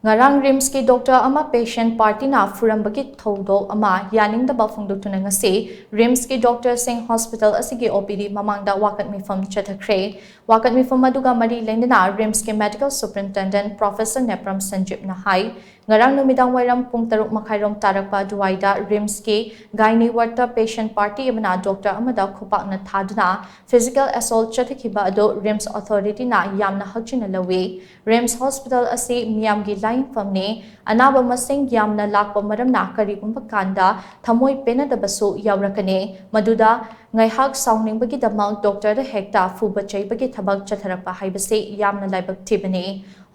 Ngarang RIMS ki doctor ama patient party na Phurambagidamak thoudok ama yaningdaba phongdoktuna ngasi RIMS ki doctor shing hospital asigi OPD mamang da Wakat Meepham Chathakhre Wakat Meepham maduga mari lendana RIMS ki medical superintendent Professor Nepram Sanjip na hai ngarang numidang wairam pung taruk makhairom tarakpa duwaida RIMS ki gynae warta patient party amana doctor amada khupak na thaduna physical assault chathakhiba ado RIMS authority na yamna hakchina lawi RIMS hospital asi miyam gi famne anaba masing yamna lakpa maramna karigumba kanda thamoi penadabasu yawrakane maduda ngaihak sauningbagidamak doctor da hekta fuba chaibagi thabak chatharakpa haibase yamna laibak thibane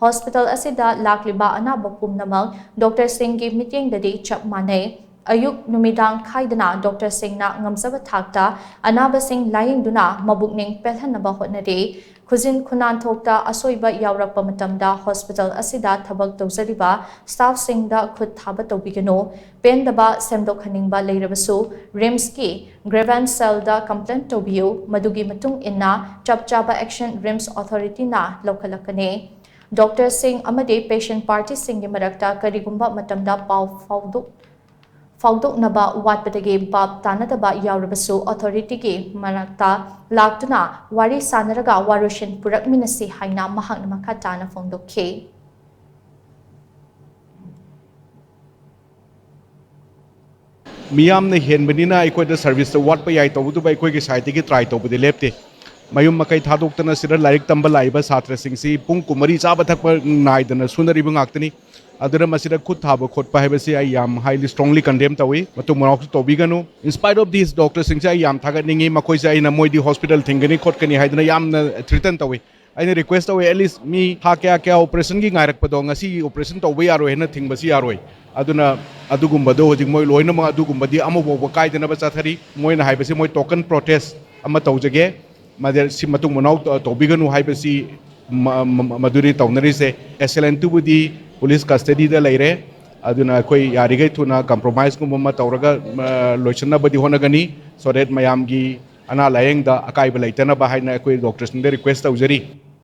hospital asida lakliba anaba pumnamak Dr. Singh gi meeting dadi chap manai ayuk numidang khaidana Dr. Singh na ngamsaba thakta anaba sing lying duna mabukning pelhanaba hotnade Khuzin Khunan Thokta Asoiba Yaurakpa Matamda Hospital Asida Thabak Tawzariba Staff Singda Khut Thaba Tawbigano Pendaba Semdok Haningba Leirabasu RIMS ki Grievance Cell da Complaint Tawbiu Madugi Matung Inna Chapchaba Action RIMS Authority na Lokalakane Dr. Singh Amade Patient Party Singh Marakta Karigumba Matamda Pau phongdoktuna watpadagi bab tanadaba yaurabasu authority ki marakta laktuna wari sanaraga warushin purakminasi haina mahakna makatana phongdokhe मियामने हेनबनिना अखोद service वाटप याई तौबदुब अखोगी side की try तौबदि लेप्ते मयुम मकई थादोक्तना सिर like तंब लाइब छात्रसिंगसी पुंग कुमरी चाब थक नाइदना सुनरिब ngakतनी अदुरा मसिदा खुद थाब खोटपा हैबसी आई याम हाईली स्ट्रांगली कंडेम तवी मतु मनाक तौबिगनु in spite of this doctor सिंगसे आई याम थागनिंगी मखोइ से आइना मोइदी हॉस्पिटल थिंगनी खोटकनी हाइदना याम थ्रेटन तवी आइना रिक्वेस्ट तवी एटलीस्ट मी था क्या ऑपरेशन की गायरकपदो ngasi ऑपरेशन तौबे यारो हेना थिंगबसी यारोय अदुना अदुगुम्बदो हजिक मोइ लोइनम अदुगुम्बदी अमबो कायदनबा चाथरी मोइना हाइबसी मोइ टोकन प्रोटेस्ट अमा तौजगे मदर सि मतु मनाव तौबिगनु हाइबसी मदुरी तौनरिसे एसएलएन2बुदी पुलिस कस्टडी दा लेरे अदुना कोई यारिगै थुना कंप्रोमाइज गुम्बा तौरगा लोइसनबदी होनगनी सो दैट मयामगी अना लायंग दा अकाइब लेतना बाहायना कोई डॉक्टर्स ने रिक्वेस्ट तौजरी